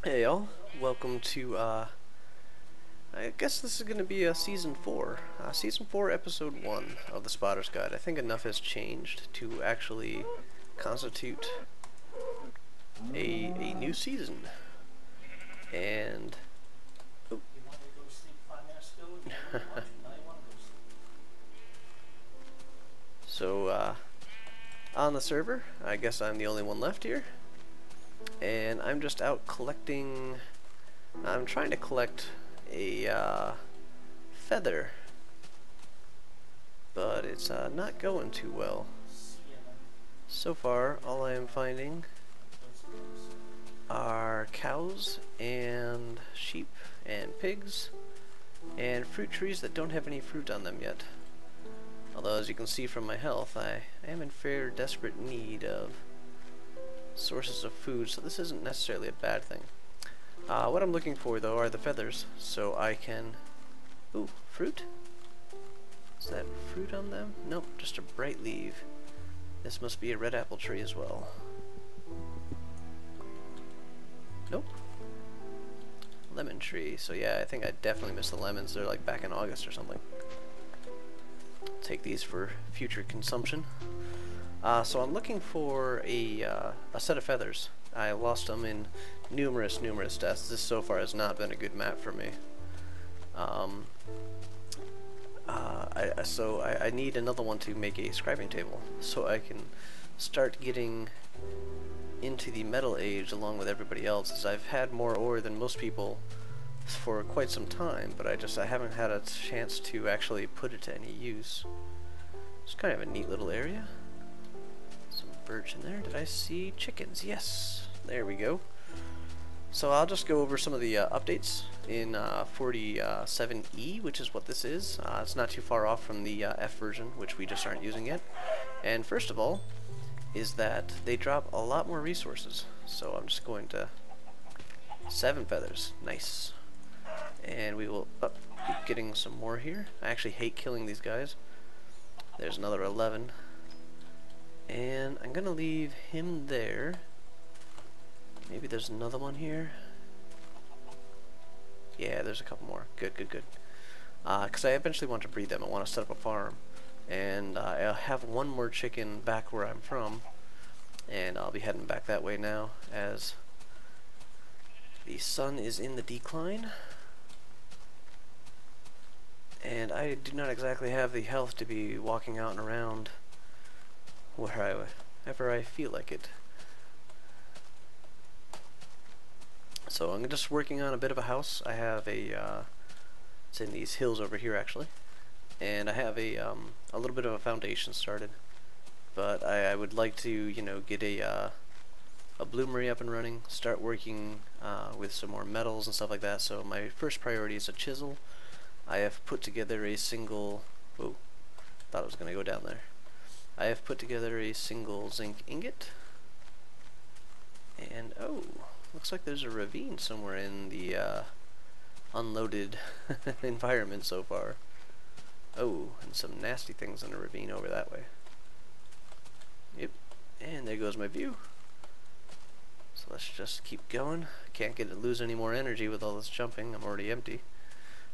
Hey y'all, welcome to, I guess this is going to be Season 4. Season 4, Episode 1 of the Spotter's Guide. I think enough has changed to actually constitute a new season. And... Oh. So, on the server, I guess I'm the only one left here. And I'm just out collecting... I'm trying to collect a feather, but it's not going too well. So far, all I am finding are cows and sheep and pigs and fruit trees that don't have any fruit on them yet. Although, as you can see from my health, I am in fair desperate need of sources of food, so this isn't necessarily a bad thing. What I'm looking for, though, are the feathers, so I can... Ooh, fruit? Is that fruit on them? Nope, just a bright leaf. This must be a red apple tree as well. Nope. Lemon tree. So yeah, I think I definitely missed the lemons. They're like back in August or something. Take these for future consumption. So I'm looking for a set of feathers. I lost them in numerous deaths. This so far has not been a good map for me. So I need another one to make a scribing table, so I can start getting into the metal age along with everybody else, as I've had more ore than most people for quite some time, but I haven't had a chance to actually put it to any use. It's kind of a neat little area. Some birch in there. Did I see chickens? Yes. There we go. So I'll just go over some of the updates in 47E, which is what this is. It's not too far off from the F version, which we just aren't using yet. And first of all, is that they drop a lot more resources. So I'm just going to... 7 feathers. Nice. And we will keep getting some more here. I actually hate killing these guys. There's another 11. And I'm going to leave him there. Maybe there's another one here. Yeah, there's a couple more. Good. Because I eventually want to breed them. I want to set up a farm. And I'll have one more chicken back where I'm from. And I'll be heading back that way now, as the sun is in the decline. And I do not exactly have the health to be walking out and around wherever I feel like it. So I'm just working on a bit of a house. I have it's in these hills over here actually, and I have a little bit of a foundation started. But I would like to, you know, get a bloomery up and running, start working with some more metals and stuff like that. So my first priority is a chisel. I have put together a single... Whoa, thought it was going to go down there. I have put together a single zinc ingot. And, oh, looks like there's a ravine somewhere in the unloaded environment so far. Oh, and some nasty things in the ravine over that way. Yep, and there goes my view. So let's just keep going. Can't lose any more energy with all this jumping. I'm already empty.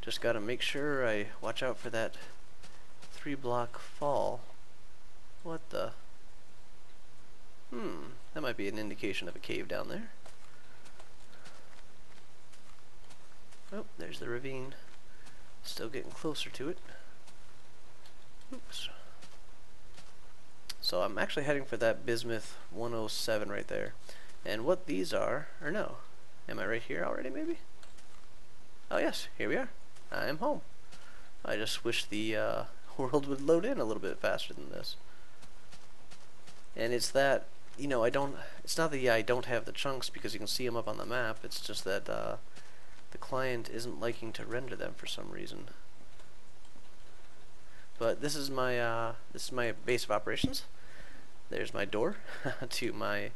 Just gotta make sure I watch out for that 3-block fall. What the? That might be an indication of a cave down there. Oh, there's the ravine. Still getting closer to it. Oops. So I'm actually heading for that bismuth 107 right there. And what these are, or no, am I right here already maybe? Oh yes, here we are. I am home. I just wish the world would load in a little bit faster than this. And it's that, you know, it's not that I don't have the chunks because you can see them up on the map, it's just that the client isn't liking to render them for some reason. But this is my base of operations. There's my door to my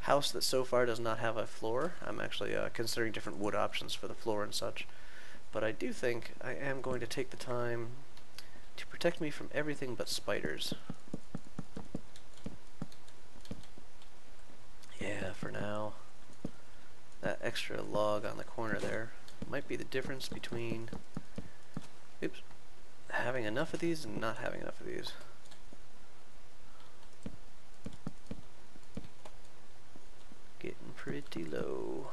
house that so far does not have a floor. I'm actually considering different wood options for the floor and such. But I do think I am going to take the time to protect me from everything but spiders. Yeah, for now. That extra log on the corner there. Might be the difference between, oops, having enough of these and not having enough of these. Getting pretty low.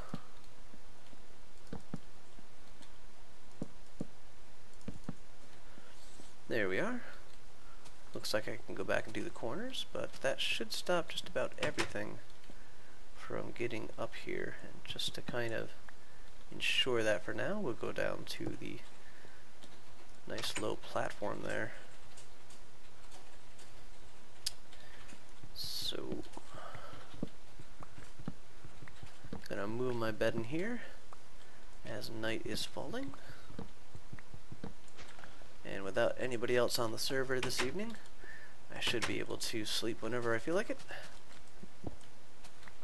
There we are. Looks like I can go back and do the corners, but that should stop just about everything from getting up here. And just to kind of ensure that for now, we'll go down to the nice low platform there. So, gonna move my bed in here as night is falling. And without anybody else on the server this evening, I should be able to sleep whenever I feel like it.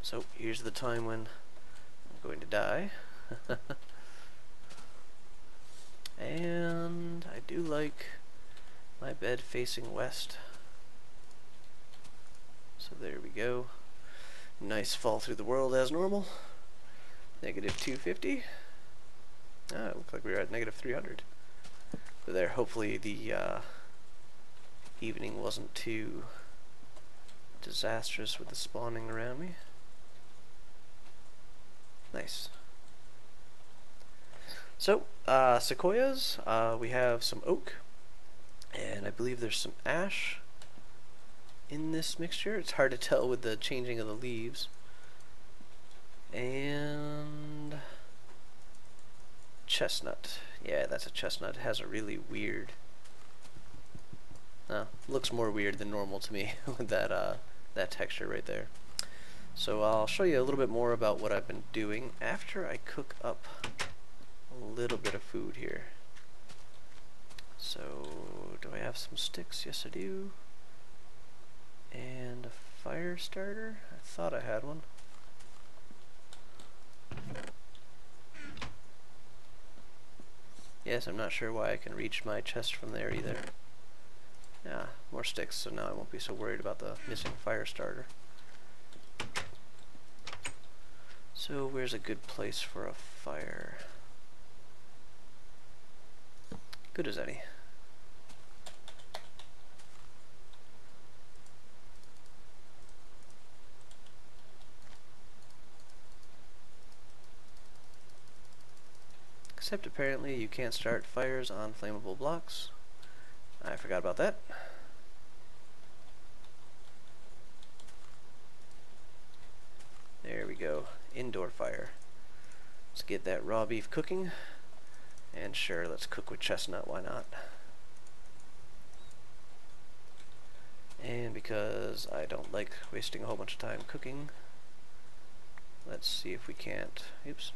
So here's the time when I'm going to die. And I do like my bed facing west. So there we go. Nice fall through the world as normal. Negative 250. Ah, it looked like we were at negative 300. But there, hopefully the evening wasn't too disastrous with the spawning around me. Nice. So, sequoias, we have some oak, and I believe there's some ash in this mixture. It's hard to tell with the changing of the leaves. And chestnut. Yeah, that's a chestnut. It has a really weird, looks more weird than normal to me with that texture right there. So I'll show you a little bit more about what I've been doing after I cook up a little bit of food here. So, do I have some sticks? Yes, I do. And a fire starter? I thought I had one. Yes, I'm not sure why I can reach my chest from there either. Yeah, more sticks, so now I won't be so worried about the missing fire starter. So where's a good place for a fire? Good as any. Except apparently you can't start fires on flammable blocks. I forgot about that. There we go. Indoor fire. Let's get that raw beef cooking. And sure, let's cook with chestnut, why not? And because I don't like wasting a whole bunch of time cooking, let's see if we can't. Oops.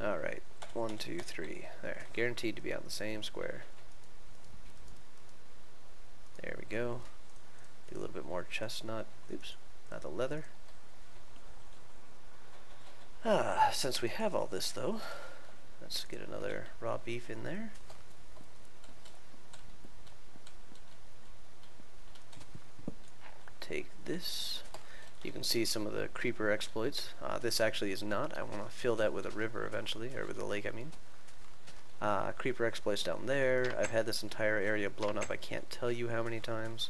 Alright, 1, 2, 3. There, guaranteed to be on the same square. There we go. Do a little bit more chestnut. Oops, not the leather. Since we have all this though, let's get another raw beef in there. Take this. You can see some of the creeper exploits. This actually is not. I want to fill that with a river eventually, or with a lake, I mean. Creeper exploits down there. I've had this entire area blown up. I can't tell you how many times.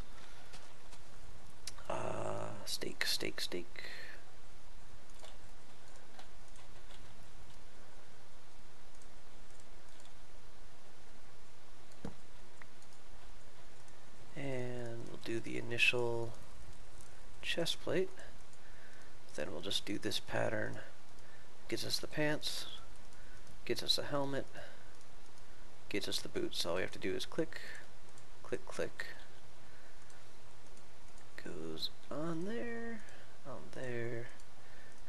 Steak, steak, steak. And we'll do the initial chest plate. Then we'll just do this pattern. Gets us the pants, gets us a helmet, gets us the boots. All we have to do is click, click, click. Goes on there, on there.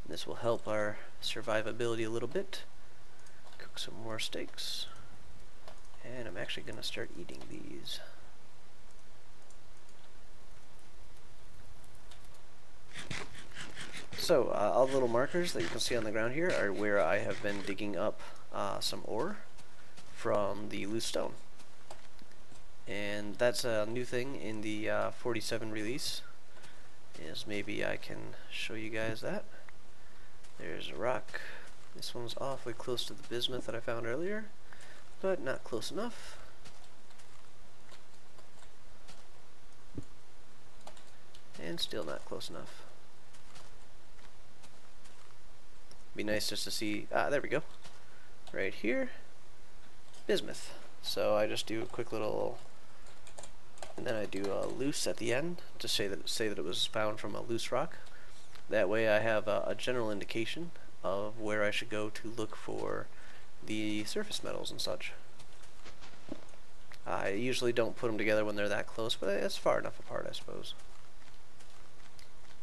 And this will help our survivability a little bit. Cook some more steaks. And I'm actually going to start eating these. So, all the little markers that you can see on the ground here are where I have been digging up some ore from the loose stone. And that's a new thing in the 47 release, is maybe I can show you guys that. There's a rock. This one's awfully close to the bismuth that I found earlier, but not close enough. And still not close enough. Be nice just to see, there we go. Right here, bismuth. So I just do a quick little, and then I do a loose at the end to say that it was found from a loose rock. That way I have a general indication of where I should go to look for the surface metals and such. I usually don't put them together when they're that close, but it's far enough apart, I suppose.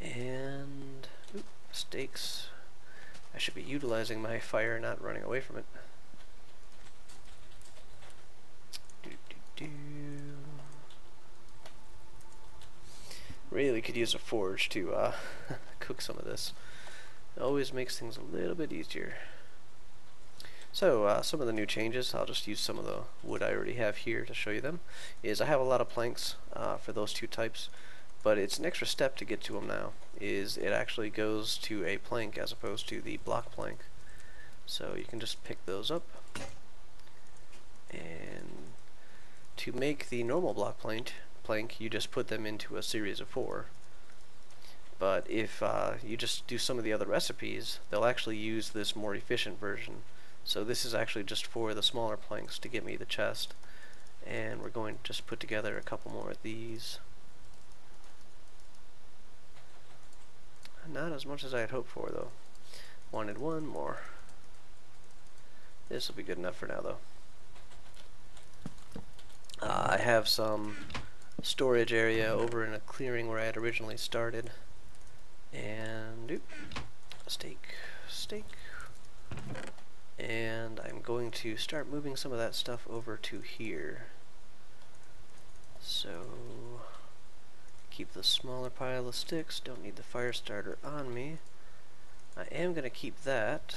And stakes. I should be utilizing my fire, not running away from it. Really could use a forge to cook some of this. It always makes things a little bit easier. So some of the new changes, I'll just use some of the wood I already have here to show you them, is I have a lot of planks for those two types, but it's an extra step to get to them now, is it actually goes to a plank as opposed to the block plank. So you can just pick those up, and to make the normal block plank you just put them into a series of 4. But if you just do some of the other recipes, they'll actually use this more efficient version. So this is actually just for the smaller planks to get me the chest, and we're going to just put together a couple more of these. Not as much as I had hoped for, though. Wanted one more. This will be good enough for now, though. I have some storage area over in a clearing where I had originally started. And steak. And I'm going to start moving some of that stuff over to here. So keep the smaller pile of sticks, don't need the fire starter on me. I am going to keep that,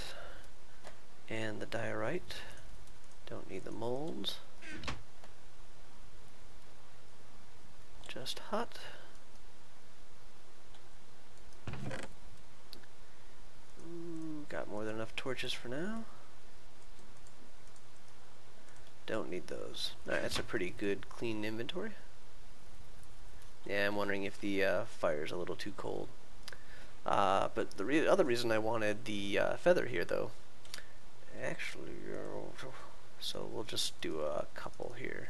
and the diorite, don't need the molds. Just hot. Ooh, got more than enough torches for now. Don't need those. Alright, that's a pretty good clean inventory. Yeah, I'm wondering if the fire's a little too cold. But the other reason I wanted the feather here, though, actually, so we'll just do a couple here.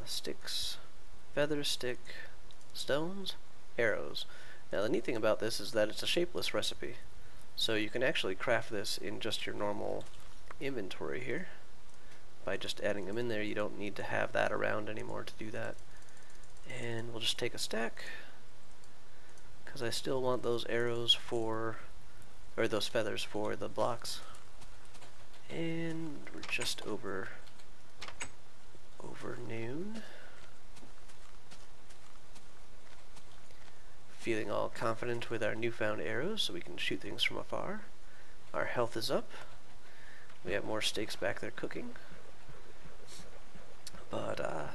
Sticks, feather, stick, stones, arrows. Now the neat thing about this is that it's a shapeless recipe, so you can actually craft this in just your normal inventory here. By just adding them in there, you don't need to have that around anymore to do that. And we'll just take a stack, because I still want those arrows for, or those feathers for the blocks. And we're just over noon. Feeling all confident with our newfound arrows, so we can shoot things from afar. Our health is up. We have more steaks back there cooking. But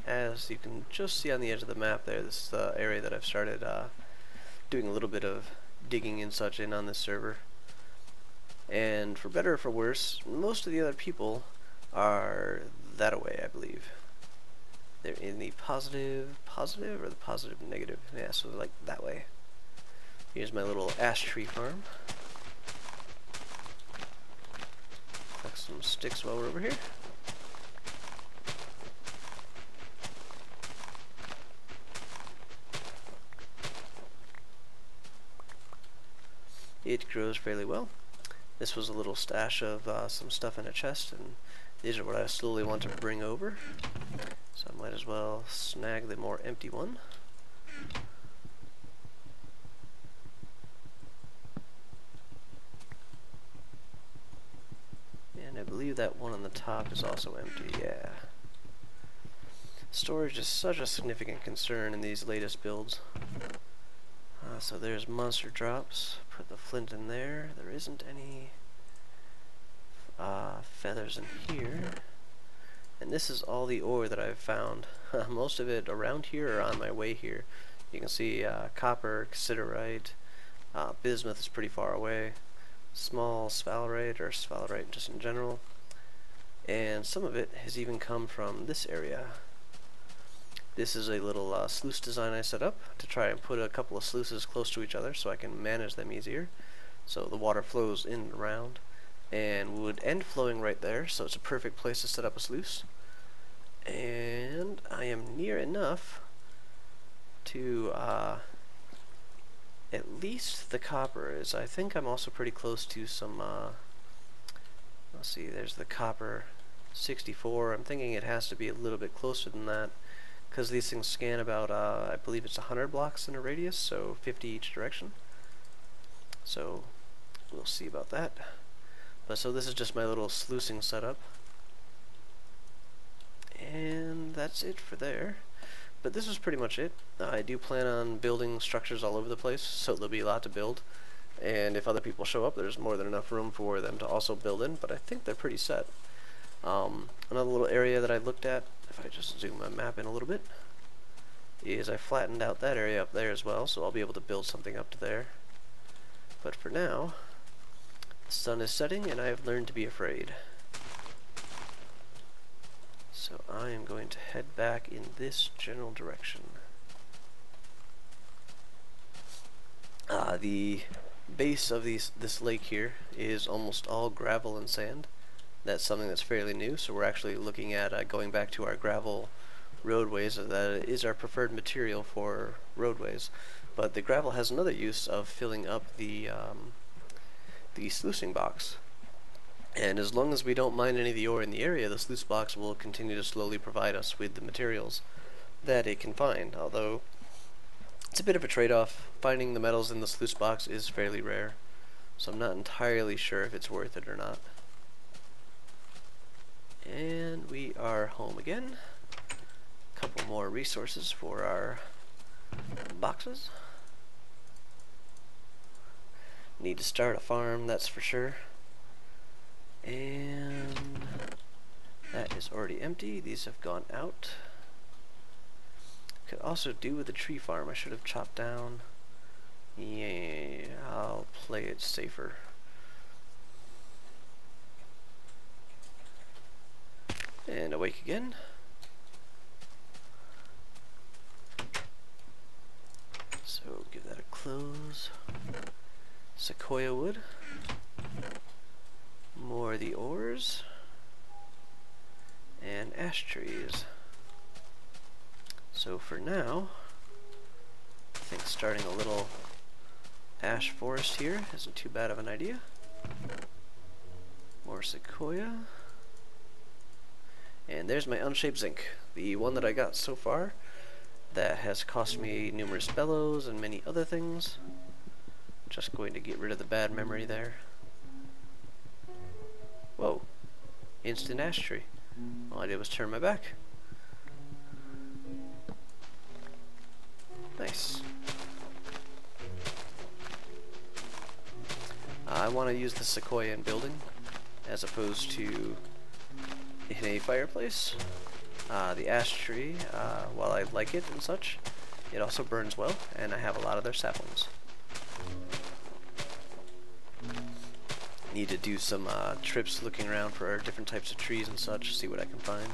as you can just see on the edge of the map there, this is the area that I've started doing a little bit of digging and such in on this server. And for better or for worse, most of the other people are that away, I believe. They're in the positive or the positive negative. Yeah, so like that way. Here's my little ash tree farm. Collect some sticks while we're over here. It grows fairly well. This was a little stash of some stuff in a chest, and these are what I slowly want to bring over. So I might as well snag the more empty one. And I believe that one on the top is also empty, yeah. Storage is such a significant concern in these latest builds. So there's monster drops. Put the flint in there. There isn't any feathers in here. And this is all the ore that I've found. Most of it around here or on my way here. You can see copper, cassiterite, Bismuth is pretty far away. Small sphalerite, or sphalerite just in general. And some of it has even come from this area. This is a little sluice design I set up to try and put a couple of sluices close to each other so I can manage them easier. So the water flows in and around, and would end flowing right there, so it's a perfect place to set up a sluice. And I am near enough to at least the copper is. I think I'm also pretty close to some, let's see, there's the copper 64. I'm thinking it has to be a little bit closer than that, because these things scan about, I believe it's 100 blocks in a radius, so 50 each direction. So we'll see about that. But so this is just my little sluicing setup. And that's it for there. But this is pretty much it. I do plan on building structures all over the place, so there'll be a lot to build. And if other people show up, there's more than enough room for them to also build in, but I think they're pretty set. Another little area that I looked at, if I just zoom my map in a little bit, is I flattened out that area up there as well, so I'll be able to build something up to there. But for now, the sun is setting and I have learned to be afraid. So I am going to head back in this general direction. The base of this lake here is almost all gravel and sand. That's something that's fairly new, so we're actually looking at going back to our gravel roadways. That is our preferred material for roadways. But the gravel has another use of filling up the sluicing box. And as long as we don't mine any of the ore in the area, the sluice box will continue to slowly provide us with the materials that it can find. Although it's a bit of a trade-off. Finding the metals in the sluice box is fairly rare, so I'm not entirely sure if it's worth it or not. And we are home again. A couple more resources for our boxes. Need to start a farm, that's for sure. And that is already empty. These have gone out. Could also do with a tree farm. I should have chopped down. Yeah, I'll play it safer. And awake again. So give that a close. Sequoia wood. More of the ores. And ash trees. So for now, I think starting a little ash forest here isn't too bad of an idea. More sequoia. And there's my unshaped zinc, the one that I got so far that has cost me numerous bellows and many other things. Just going to get rid of the bad memory there. Whoa, instant ash tree. All I did was turn my back. Nice. I want to use the sequoia in building as opposed to in a fireplace. The ash tree, while I like it and such, it also burns well, and I have a lot of their saplings. Need to do some trips looking around for different types of trees and such, see what I can find.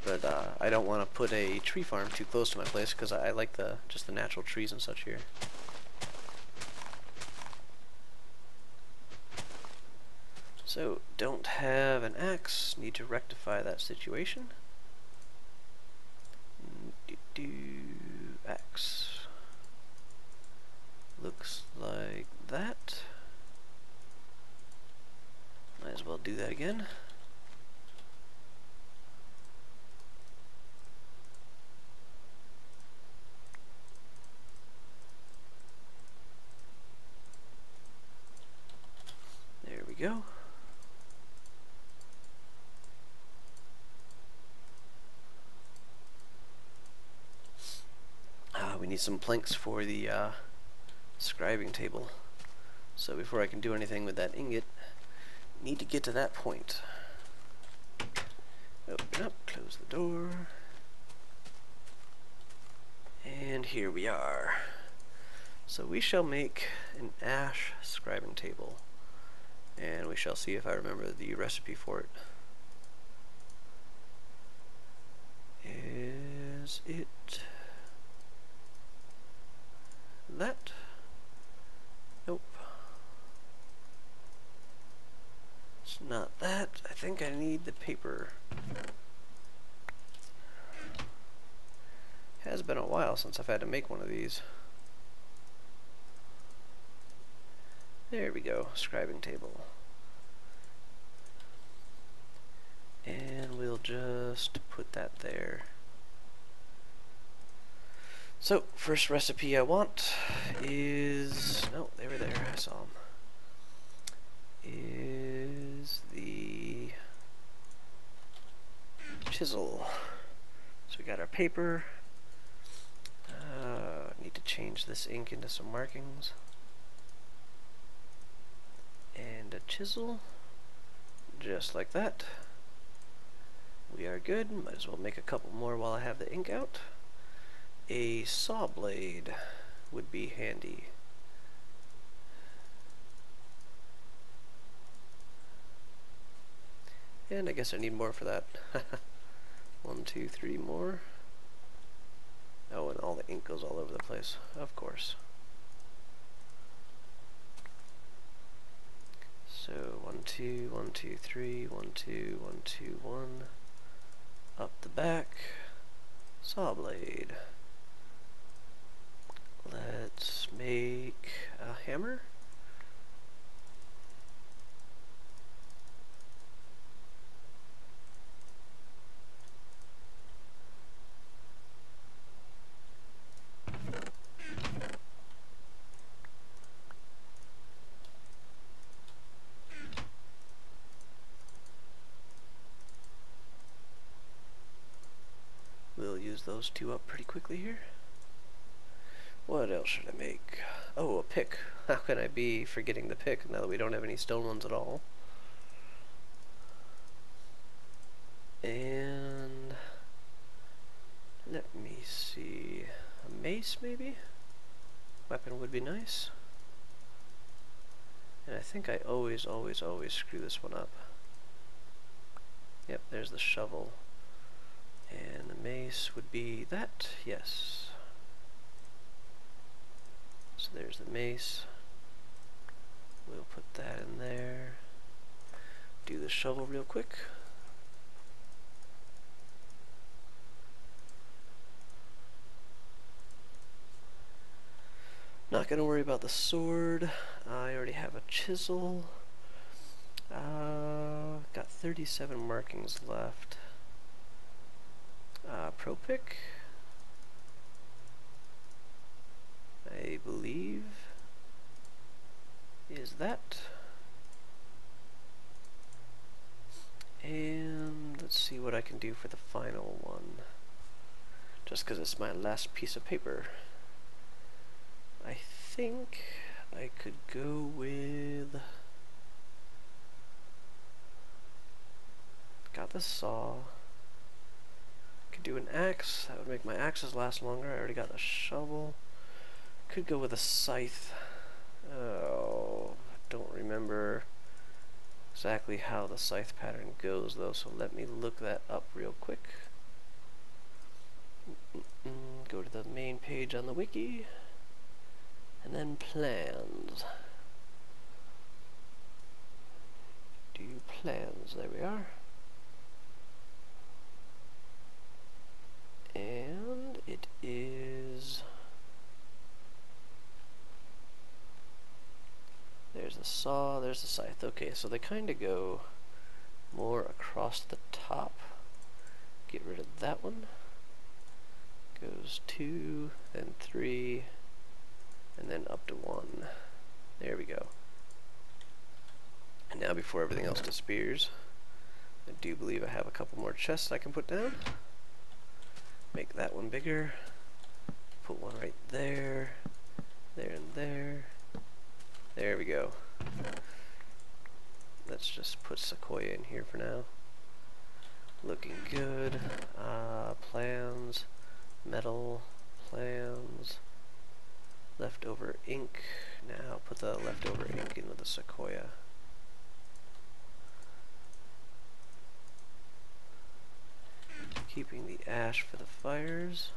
But I don't want to put a tree farm too close to my place because I like just the natural trees and such here. So, don't have an axe, need to rectify that situation. Axe. Looks like that. Might as well do that again. There we go. We need some planks for the scribing table. So before I can do anything with that ingot, need to get to that point. Open up, close the door. here we are. So we shall make an ash scribing table, and we shall see if I remember the recipe for it. Is it that? Nope. It's not that. I think I need the paper. Has been a while since I've had to make one of these. There we go, scribing table. And we'll just put that there. So, first recipe I want is... no, they were there, I saw them. Is the chisel. So we got our paper. Need to change this ink into some markings. And a chisel, just like that. We are good. Might as well make a couple more while I have the ink out. A saw blade would be handy. And I guess I need more for that. 1, 2, 3 more. Oh, and all the ink goes all over the place, of course. So 1, 2, 1, 2, 3, 1, 2, 1, 2, 1. Up the back. Saw blade. Let's make a hammer. We'll use those two up pretty quickly here. What else should I make? Oh, a pick. How can I be forgetting the pick now that we don't have any stone ones at all? And let me see. A mace, maybe? Weapon would be nice. And I think I always screw this one up. Yep, there's the shovel. And the mace would be that, yes. So there's the mace. We'll put that in there. Do the shovel real quick. Not gonna worry about the sword. I already have a chisel. Got 37 markings left. Pro pick, I believe, is that. And let's see what I can do for the final one, just because it's my last piece of paper. I think I could go with, got the saw. Could do an axe. That would make my axes last longer. I already got the shovel. Could go with a scythe. Oh, I don't remember exactly how the scythe pattern goes though, so let me look that up real quick. Go to the main page on the wiki, and then plans. Do plans. There we are. And it is, there's the saw, there's the scythe. Okay, so they kind of go more across the top. Get rid of that one. Goes 2, then 3, and then up to 1. There we go. And now before everything else disappears, I do believe I have a couple more chests I can put down. Make that one bigger. Put one right there. There and there. There we go. Let's just put Sequoia in here for now. Looking good. Plans. Metal. plans. Leftover ink. Now put the leftover ink in with the sequoia. Keeping the ash for the fires.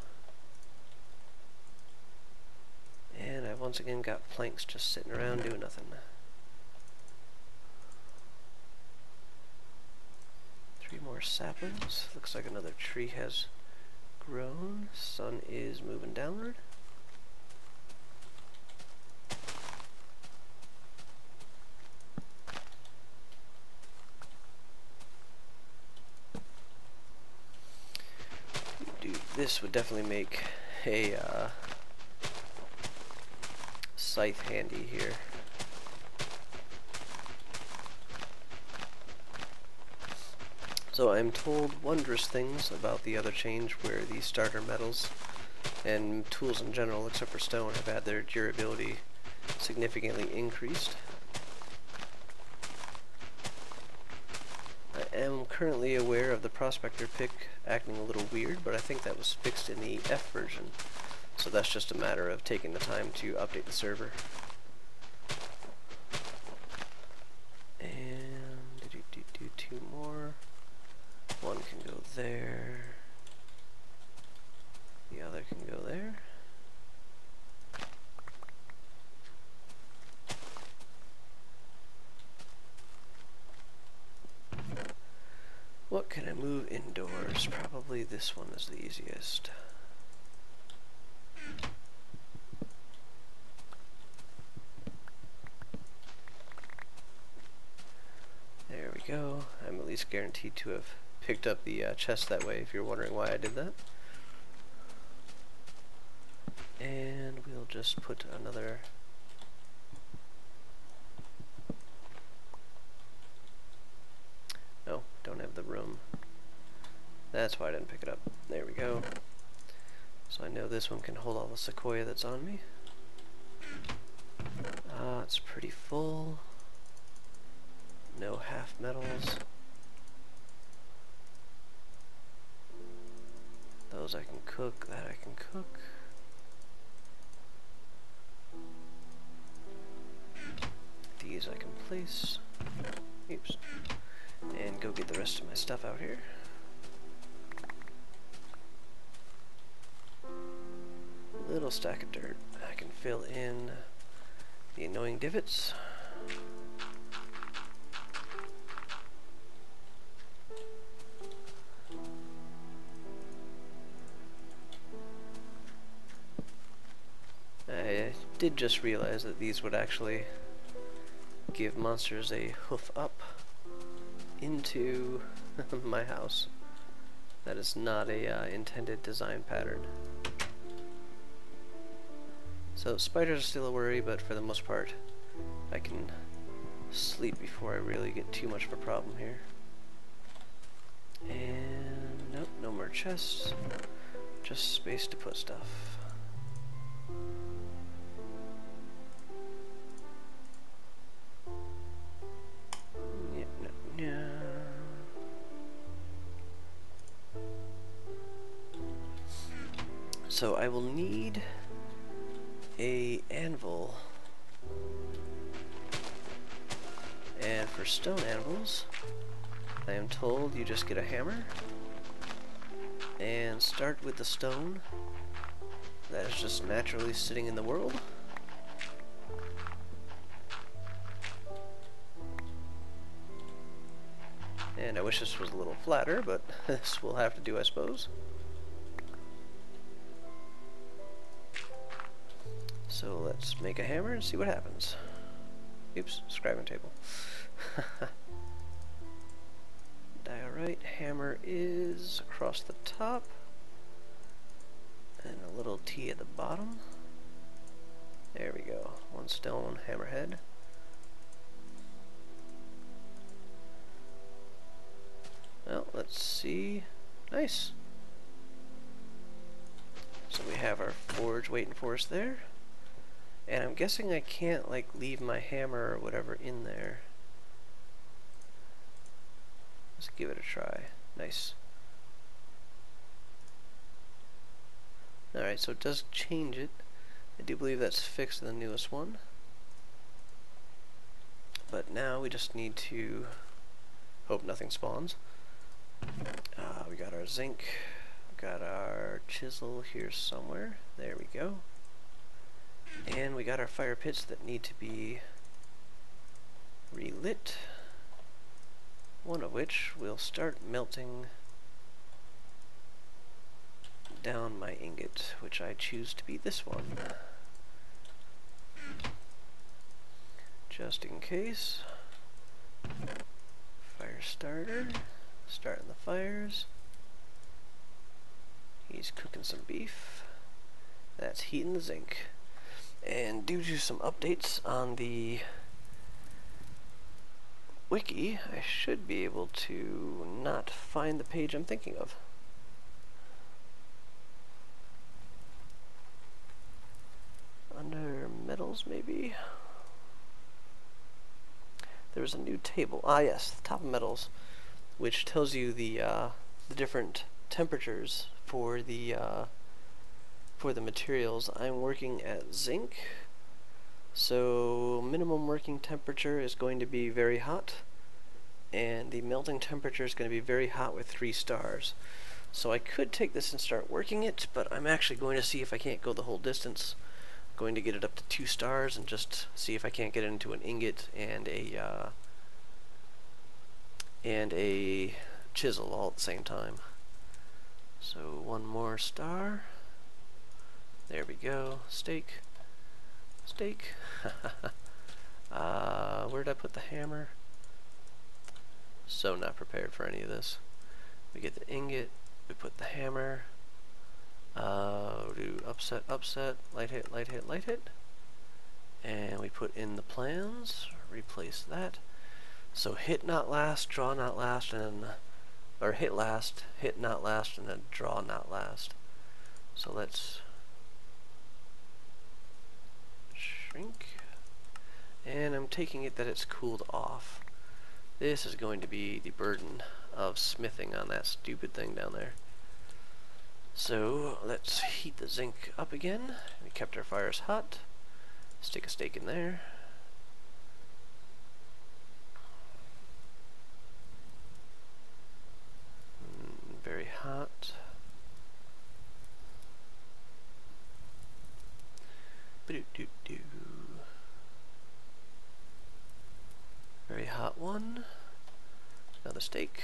And I've once again got planks just sitting around doing nothing. 3 more saplings. Looks like another tree has grown. Sun is moving downward. Dude, this would definitely make a scythe handy here. So I'm told wondrous things about the other change where the starter metals and tools in general, except for stone, have had their durability significantly increased. I am currently aware of the prospector pick acting a little weird, but I think that was fixed in the F version. So that's just a matter of taking the time to update the server. And do 2 more. One can go there. The other can go there. What can I move indoors? Probably this one is the easiest. There we go. I'm at least guaranteed to have picked up the chest that way, if you're wondering why I did that. And we'll just put another... No, don't have the room. That's why I didn't pick it up. There we go. So I know this one can hold all the sequoia that's on me. It's pretty full. No half metals. Those I can cook, that I can cook. These I can place. Oops. And go get the rest of my stuff out here. Little stack of dirt. I can fill in the annoying divots. I did just realize that these would actually give monsters a hoof up into my house. That is not a intended design pattern. So spiders are still a worry, but for the most part I can sleep before I really get too much of a problem here. And nope, no more chests, just space to put stuff. So I will need a anvil, and for stone anvils I am told you just get a hammer and start with the stone that is just naturally sitting in the world. And I wish this was a little flatter, but this will have to do, I suppose. So let's make a hammer and see what happens. Oops, scribing table. Diorite hammer is across the top, and a little T at the bottom. There we go. One stone hammerhead. Well, let's see. Nice. So we have our forge waiting for us there. And I'm guessing I can't, like, leave my hammer or whatever in there. Let's give it a try. Nice. Alright, so it does change it. I do believe that's fixed in the newest one. But now we just need to hope nothing spawns. We got our zinc, got our chisel here somewhere. There we go. And we got our fire pits that need to be relit. One of which will start melting down my ingot, which I choose to be this one. Just in case. Fire starter. Starting the fires. He's cooking some beef. That's heating the zinc. And due to some updates on the wiki, I should be able to not find the page I'm thinking of. Under metals, maybe? There was a new table. Ah, yes, the top of metals, which tells you the different temperatures for the materials. I'm working at zinc, so minimum working temperature is going to be very hot, and the melting temperature is going to be very hot with 3 stars. So I could take this and start working it, but I'm actually going to see if I can't go the whole distance. Going to get it up to 2 stars and just see if I can't get it into an ingot and a chisel all at the same time. So 1 more star. There we go. Steak. Steak. Where did I put the hammer? So not prepared for any of this. We get the ingot. We put the hammer. Do upset, upset, light hit, light hit, light hit. And we put in the plans, replace that. So hit not last, draw not last, and then, or hit last, hit not last, and then draw not last. So let's shrink. And I'm taking it that it's cooled off. This is going to be the burden of smithing on that stupid thing down there. So let's heat the zinc up again. We kept our fires hot. Stick a steak in there. Very hot. Ba-do-do-do. Very hot one. Another steak.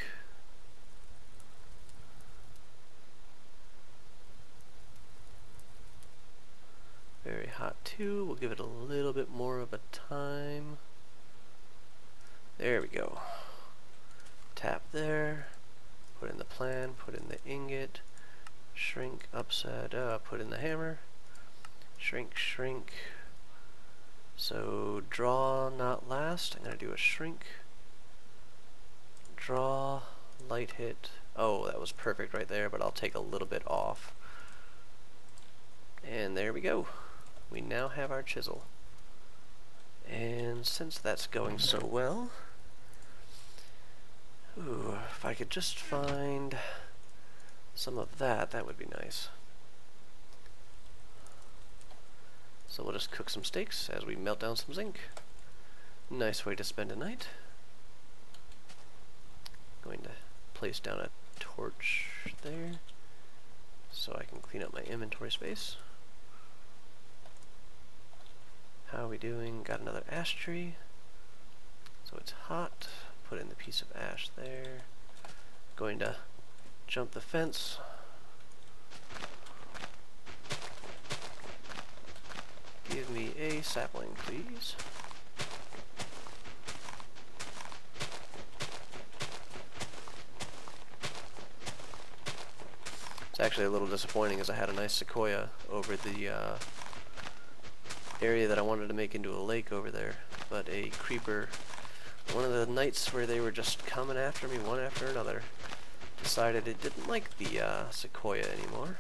Very hot too. We'll give it a little bit more of a time. There we go. Tap there. Put in the plan. Put in the ingot. Shrink, upset, put in the hammer. Shrink, shrink. So draw, not last. I'm going to do a shrink. Draw, light hit. Oh, that was perfect right there, but I'll take a little bit off. And there we go. We now have our chisel. And since that's going so well, ooh, if I could just find some of that, that would be nice. So we'll just cook some steaks as we melt down some zinc. Nice way to spend a night. Going to place down a torch there so I can clean up my inventory space. How are we doing? Got another ash tree. So it's hot. Put in the piece of ash there. Going to jump the fence. Give me a sapling, please. It's actually a little disappointing as I had a nice sequoia over the area that I wanted to make into a lake over there, but a creeper, one of the nights where they were just coming after me one after another, decided it didn't like the sequoia anymore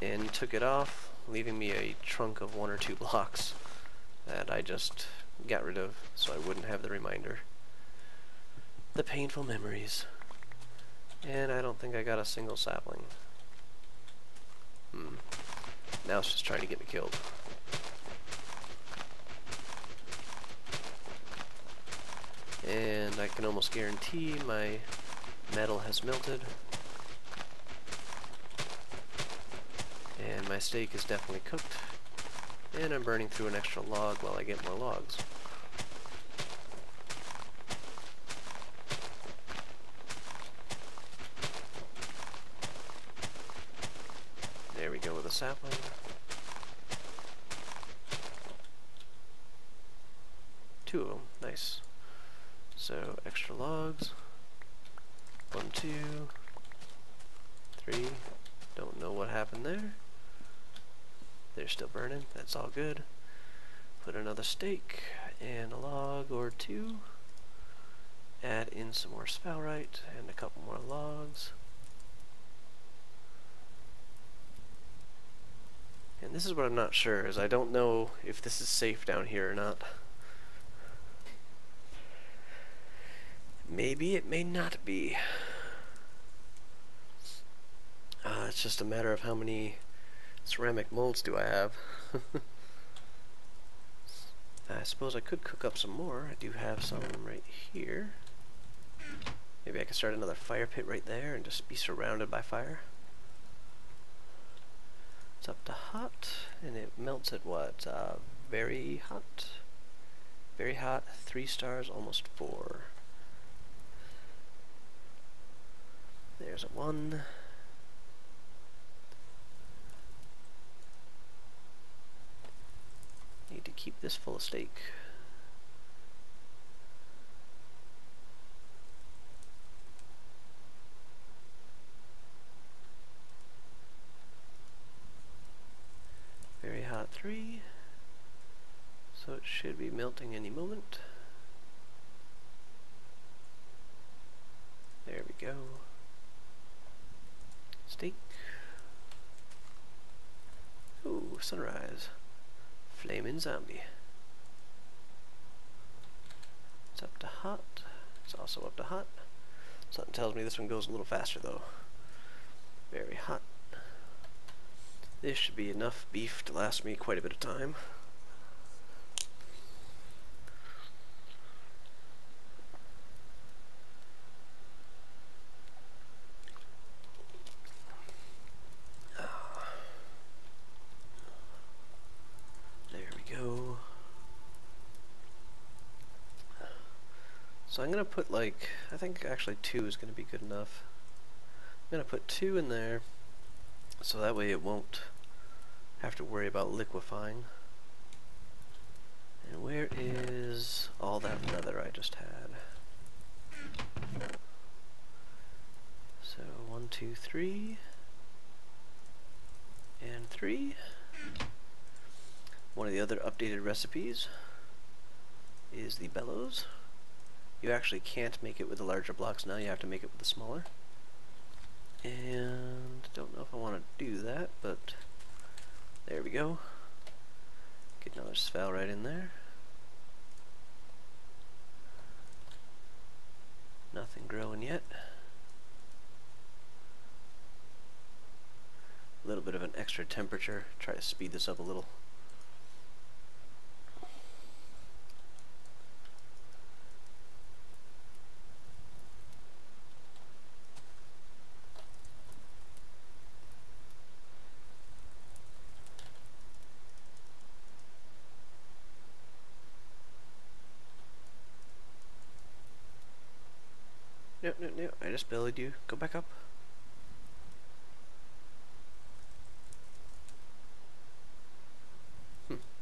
and took it off, leaving me a trunk of 1 or 2 blocks that I just got rid of so I wouldn't have the reminder. The painful memories. And I don't think I got a single sapling. Now it's just trying to get me killed. And I can almost guarantee my metal has melted. And my steak is definitely cooked. And I'm burning through an extra log while I get more logs. There we go with a sapling. Two of them, nice. So extra logs. 1, 2, 3. Don't know what happened there. They're still burning, that's all good. Put another steak and a log or two. Add in some more sphalerite and a couple more logs. And this is what I'm not sure, is I don't know if this is safe down here or not. Maybe it may not be. It's just a matter of how many ceramic molds do I have. I suppose I could cook up some more. I do have some right here. Maybe I could start another fire pit right there and just be surrounded by fire. It's up to hot, and it melts at what? Very hot. Very hot, 3 stars, almost 4. There's a 1. Need to keep this full of steak. Very hot 3. So it should be melting any moment. There we go. Steak. Ooh, sunrise. Flaming zombie. It's up to hot. It's also up to hot. Something tells me this one goes a little faster though. Very hot. This should be enough beef to last me quite a bit of time. So I'm gonna put I think actually 2 is gonna be good enough. I'm gonna put 2 in there, so that way it won't have to worry about liquefying. And where is all that leather I just had? So 1, 2, 3, and 3. One of the other updated recipes is the bellows. You actually can't make it with the larger blocks now, you have to make it with the smaller. And don't know if I want to do that, but there we go. Get another sphalerite right in there. Nothing growing yet. A little bit of an extra temperature, try to speed this up a little. No, I just bellied you. Go back up.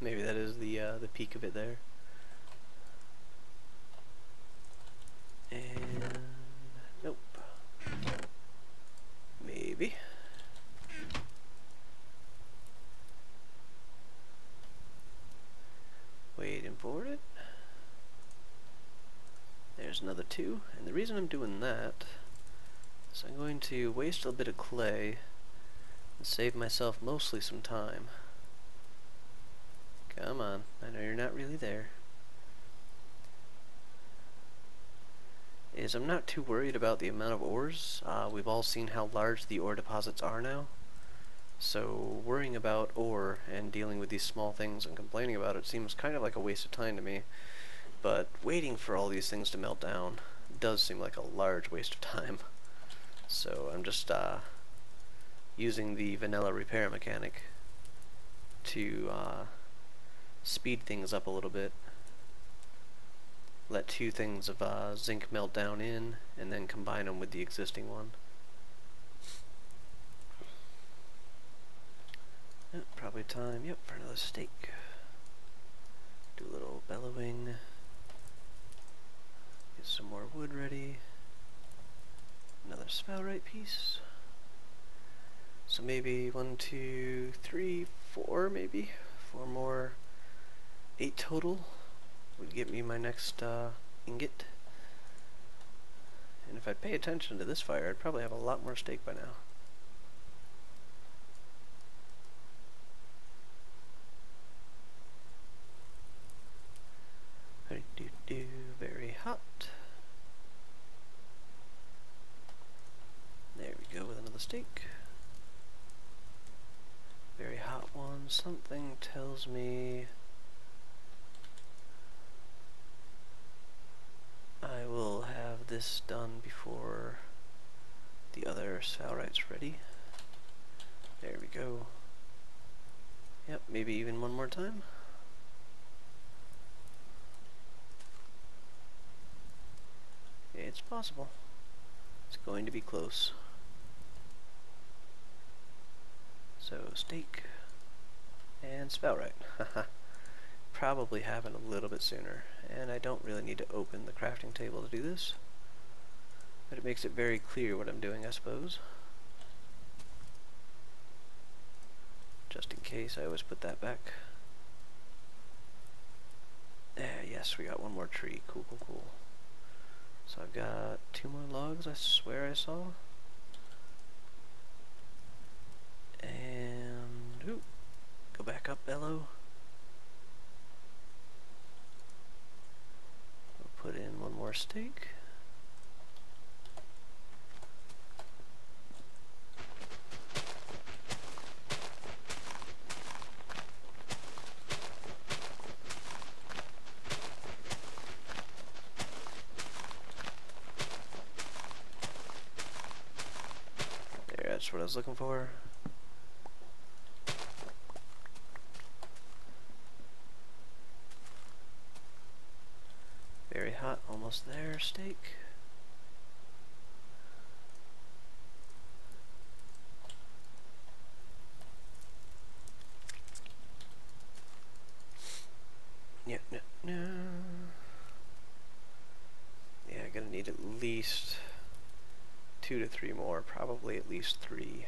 Maybe that is the peak of it there. And nope. Maybe. Waiting for it. There's another 2, and the reason I'm doing that is I'm going to waste a bit of clay and save myself mostly some time. Come on, I know you're not really there. I'm not too worried about the amount of ores. We've all seen how large the ore deposits are now. So worrying about ore and dealing with these small things and complaining about it seems kind of like a waste of time to me. But waiting for all these things to melt down does seem like a large waste of time. So I'm just using the vanilla repair mechanic to speed things up a little bit. Let 2 things of zinc melt down in, and then combine them with the existing one. Yep, probably time, yep, for another steak. Do a little bellowing. Get some more wood ready. Another spellrite piece. So maybe 1, 2, 3, 4 maybe? 4 more. 8 total would get me my next ingot. And if I pay attention to this fire, I'd probably have a lot more steak by now. Very hot. There we go with another steak. Very hot one. Something tells me I will have this done before the other spellrite's ready. There we go. Yep, maybe even one more time. It's possible. It's going to be close. So, steak and spellrite. Probably happen a little bit sooner, and I don't really need to open the crafting table to do this, but it makes it very clear what I'm doing, I suppose. Just in case, I always put that back. Yes, we got one more tree. Cool, cool, cool. So I've got 2 more logs, I swear I saw. And, ooh, go back up, Bello. We'll put in one more steak. There, that's what I was looking for. Very hot, almost there, steak. Yeah, no, no. Yeah, I'm gonna need at least 2 to 3 more, probably at least 3.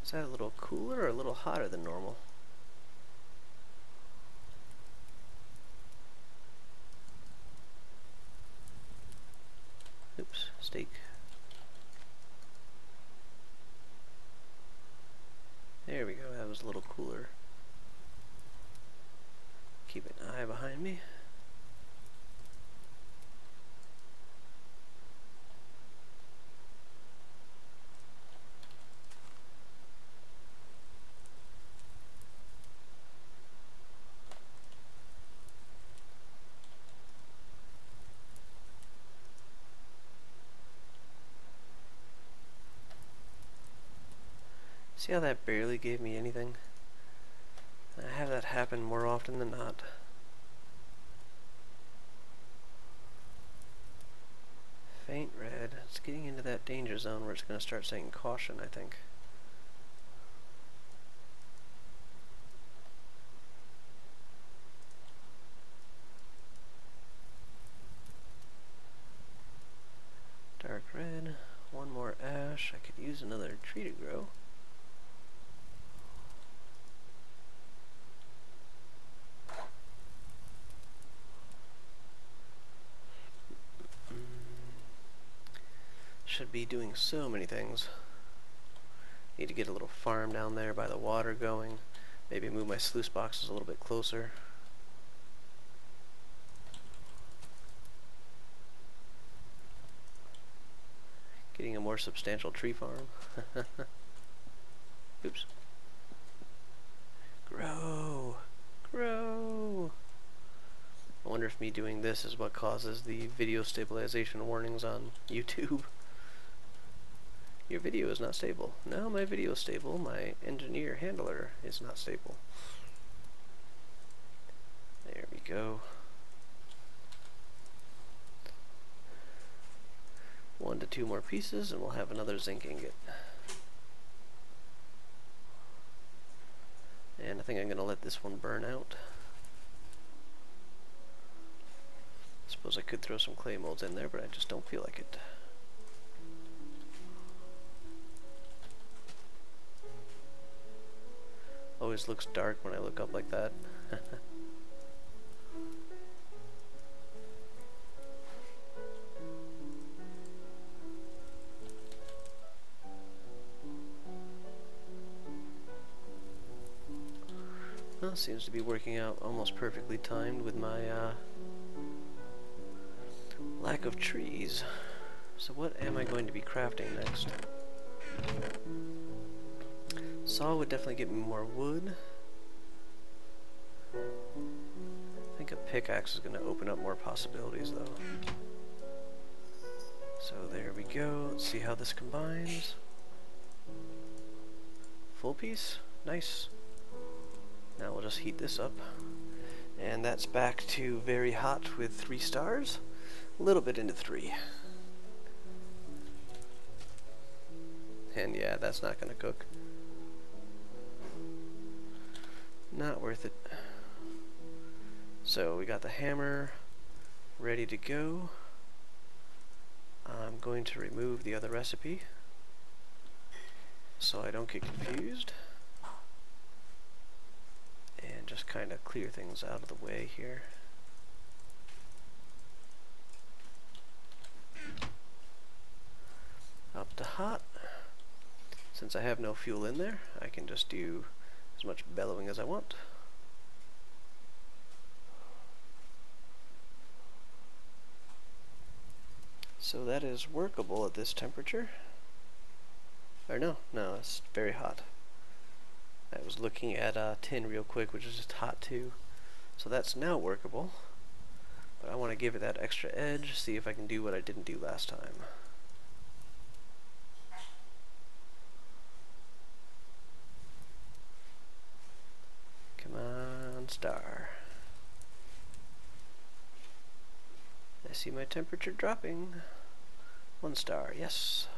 Is that a little cooler or a little hotter than normal? Oops, steak. There we go, that was a little cooler. Keep an eye behind me. See how that barely gave me anything? I have that happen more often than not. Faint red. It's getting into that danger zone where it's going to start saying caution, I think. Dark red. One more ash. I could use another tree to grow. Should be doing so many things. Need to get a little farm down there by the water going. Maybe move my sluice boxes a little bit closer. Getting a more substantial tree farm. Oops. Grow! Grow! I wonder if me doing this is what causes the video stabilization warnings on YouTube. Your video is not stable. No, my video is stable. My engineer handler is not stable. There we go. 1 to 2 more pieces and we'll have another zinc ingot. And I think I'm going to let this one burn out. Suppose I could throw some clay molds in there, but I just don't feel like it. Always looks dark when I look up like that. Well, seems to be working out almost perfectly timed with my lack of trees. So what am I going to be crafting next? Saw would definitely get me more wood. I think a pickaxe is going to open up more possibilities though. So there we go. Let's see how this combines. Full piece? Nice. Now we'll just heat this up. And that's back to very hot with 3 stars. A little bit into 3. And yeah, that's not going to cook. Not worth it. So we got the hammer ready to go. I'm going to remove the other recipe so I don't get confused. And just kind of clear things out of the way here. Up to hot. Since I have no fuel in there, I can just do as much bellowing as I want. So that is workable at this temperature. Or no, it's very hot. I was looking at tin real quick, which is just hot too. So that's now workable. But I want to give it that extra edge, see if I can do what I didn't do last time. Come on, star. I see my temperature dropping. 1 star, yes.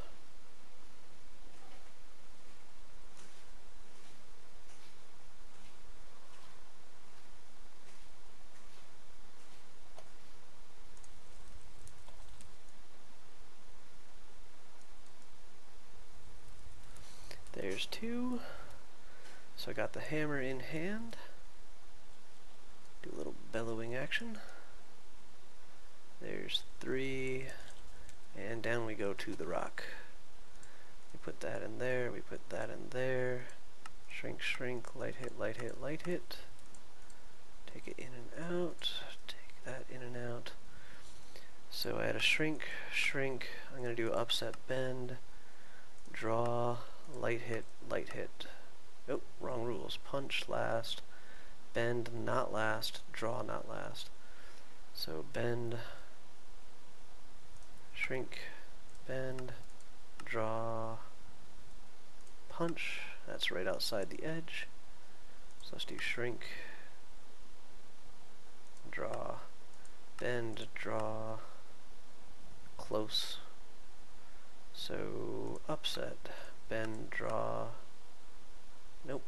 There's 2. So I got the hammer in hand. Do a little bellowing action. There's 3. And down we go to the rock. We put that in there, we put that in there. Shrink, shrink, light hit, light hit, light hit. Take it in and out. Take that in and out. So I had a shrink, shrink. I'm going to do upset, bend, draw, light hit, light hit. Oh, wrong rules. Punch last, bend not last, draw not last. So bend, shrink, bend, draw, punch. That's right outside the edge. So let's do shrink, draw, bend, draw, close. So upset, bend, draw, nope,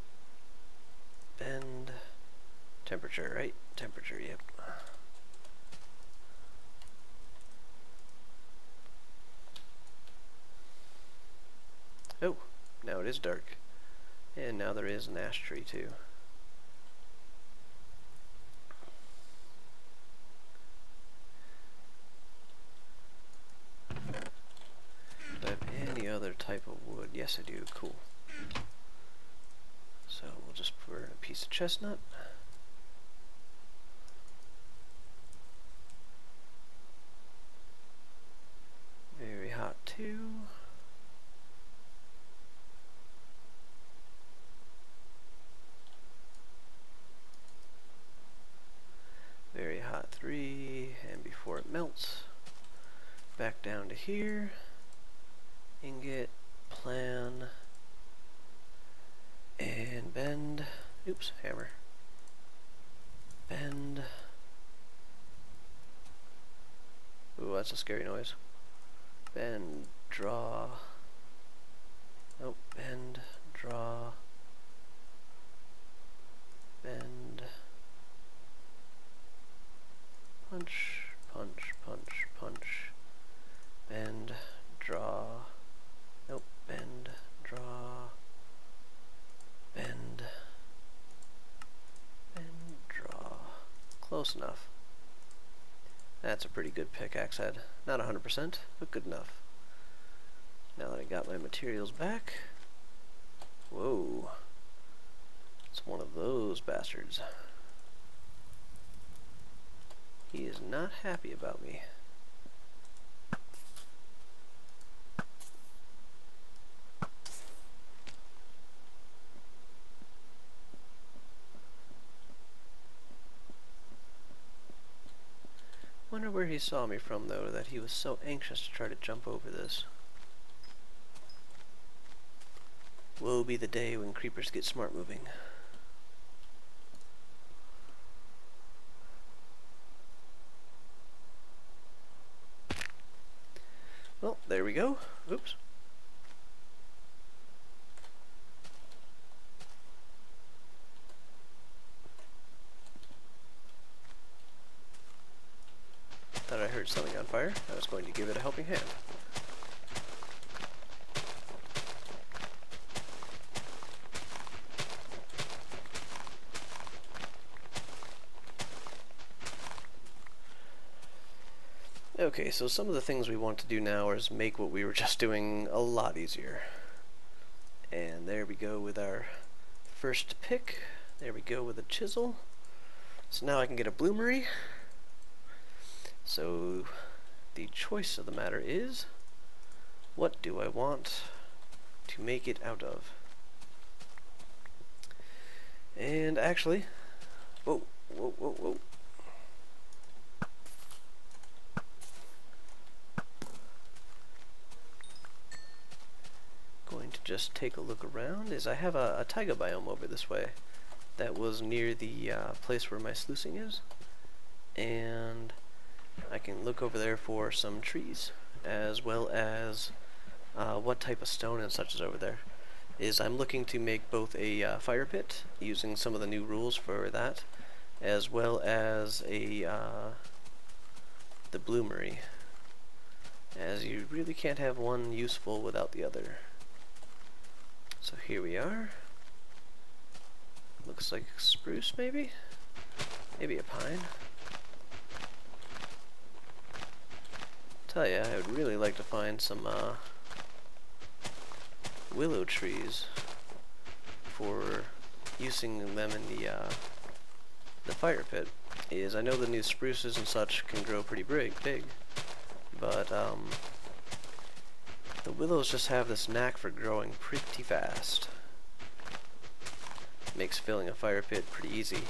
bend, temperature, right? Temperature, yep. Oh, now it is dark. And now there is an ash tree too. Do I have any other type of wood? Yes, I do. Cool. So we'll just burn a piece of chestnut. Very hot too. down to here, ingot, plan, and bend, oops, hammer, bend, ooh, that's a scary noise, bend, draw, nope, bend, draw, bend, punch, punch, punch, punch, bend, draw, nope, bend, draw, bend, bend, draw. Close enough. That's a pretty good pickaxe head. Not 100%, but good enough. Now that I got my materials back, whoa, it's one of those bastards. He is not happy about me. Wonder where he saw me from, though, that he was so anxious to try to jump over this. Woe be the day when creepers get smart moving. Well, there we go. Oops. Thought I heard something on fire. I was going to give it a helping hand. Okay, so some of the things we want to do now is make what we were just doing a lot easier. And there we go with our first pick. There we go with a chisel. So now I can get a bloomery. So the choice of the matter is, what do I want to make it out of? And actually, whoa, whoa, whoa, whoa. Going to just take a look around, is I have a taiga biome over this way that was near the place where my sluicing is, and I can look over there for some trees, as well as what type of stone and such is over there. I'm looking to make both a fire pit, using some of the new rules for that, as well as the bloomery, as you really can't have one useful without the other. So here we are. Looks like spruce, maybe? Maybe a pine. Tell ya, I would really like to find some willow trees for using them in the fire pit. I know the new spruces and such can grow pretty big, but the willows just have this knack for growing pretty fast. Makes filling a fire pit pretty easy,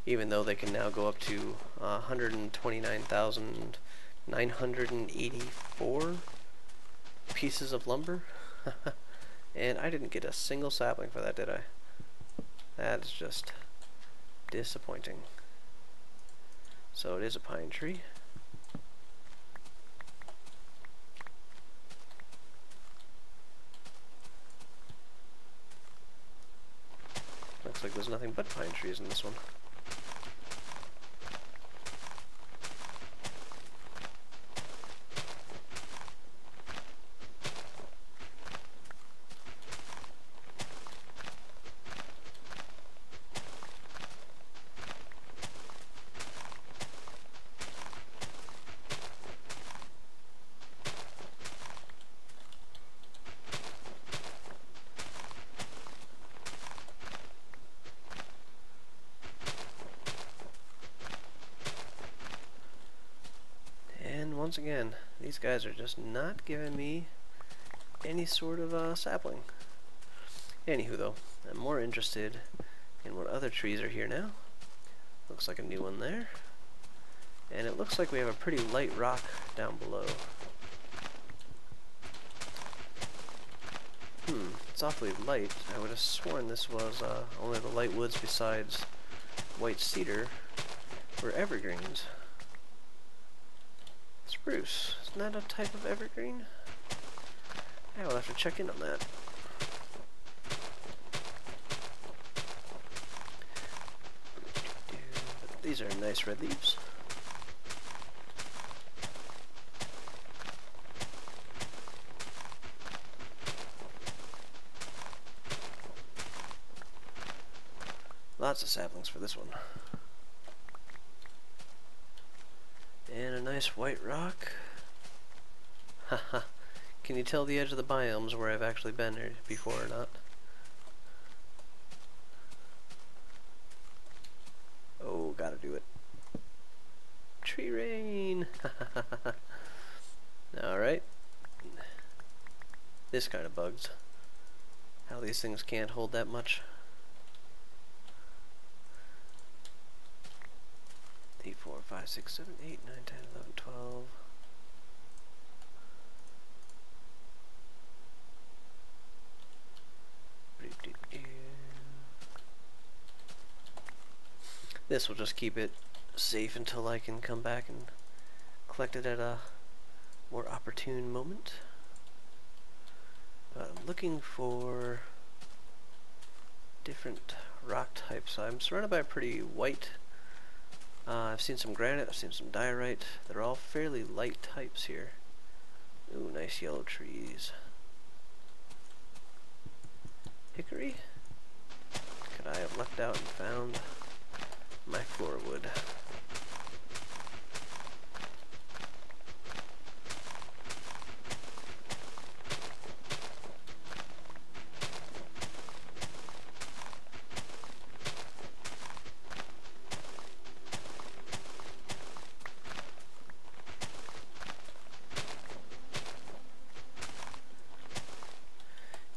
even though they can now go up to 129,984 pieces of lumber. And I didn't get a single sapling for that, did I? That is just disappointing. So it is a pine tree. Looks like there's nothing but pine trees in this one. Once again, these guys are just not giving me any sort of sapling. Anywho though, I'm more interested in what other trees are here now. Looks like a new one there. And it looks like we have a pretty light rock down below. It's awfully light. I would have sworn this was only the light woods besides white cedar were evergreens. Spruce. Isn't that a type of evergreen? I will have to check in on that. But these are nice red leaves. Lots of saplings for this one. And a nice white rock. Haha. Can you tell the edge of the biomes where I've actually been here before or not? Oh, gotta do it. Tree rain! Alright. This kind of bugs. How these things can't hold that much. 3, 4, 5, 6, 7, 8, 9, 10, 11, 12. This will just keep it safe until I can come back and collect it at a more opportune moment. But I'm looking for different rock types. I'm surrounded by a pretty white. I've seen some granite, I've seen some diorite. They're all fairly light types here. Ooh, nice yellow trees. Hickory? Could I have lucked out and found my floorwood?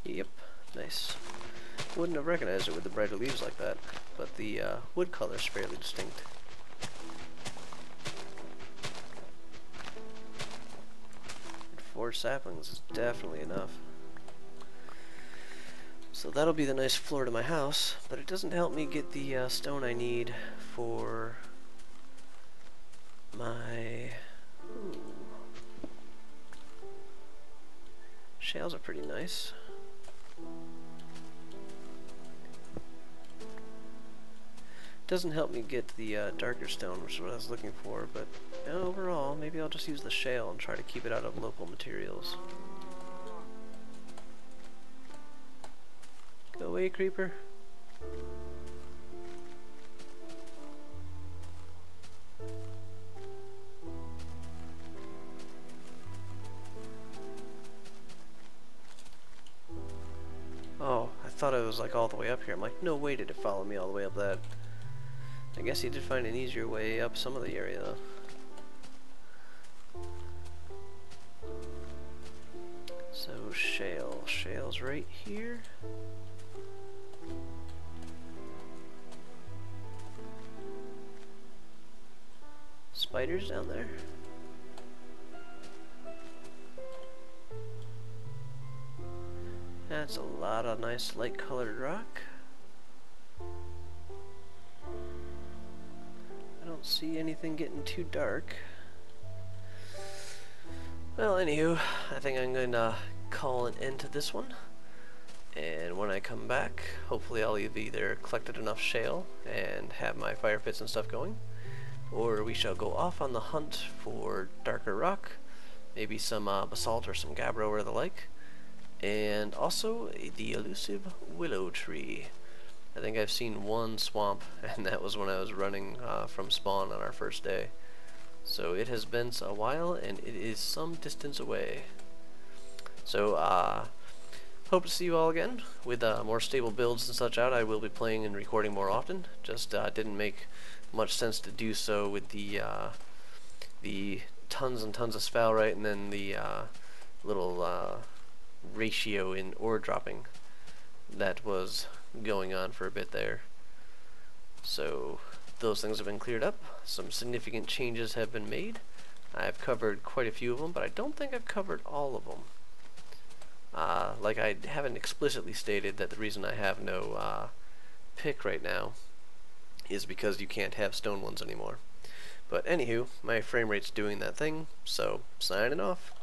Yep, nice. Wouldn't have recognized it with the brighter leaves like that, but the wood color is fairly distinct. And 4 saplings is definitely enough. So that'll be the nice floor to my house, but it doesn't help me get the stone I need for my... Ooh. Shales are pretty nice. Doesn't help me get the darker stone, which is what I was looking for, but overall, maybe I'll just use the shale and try to keep it out of local materials. Go away, creeper. Oh, I thought it was like all the way up here. I'm like, no way did it follow me all the way up that. I guess he did find an easier way up some of the area though. So shale. Shale's right here. Spiders down there. That's a lot of nice light colored rock. I don't see anything getting too dark. Well, anywho, I think I'm going to call an end to this one. And when I come back, hopefully I'll have either collected enough shale and have my fire pits and stuff going, or we shall go off on the hunt for darker rock, maybe some basalt or some gabbro or the like, and also the elusive willow tree. I think I've seen one swamp, and that was when I was running from spawn on our first day. So it has been a while, and it is some distance away. So hope to see you all again with more stable builds and such out. I will be playing and recording more often. Just didn't make much sense to do so with the tons and tons of sphalerite and then the little ratio in ore dropping that was going on for a bit there. So those things have been cleared up. Some significant changes have been made. I've covered quite a few of them, but I don't think I've covered all of them. Like, I haven't explicitly stated that the reason I have no pick right now is because you can't have stone ones anymore. But anywho, my frame rate's doing that thing, so signing off.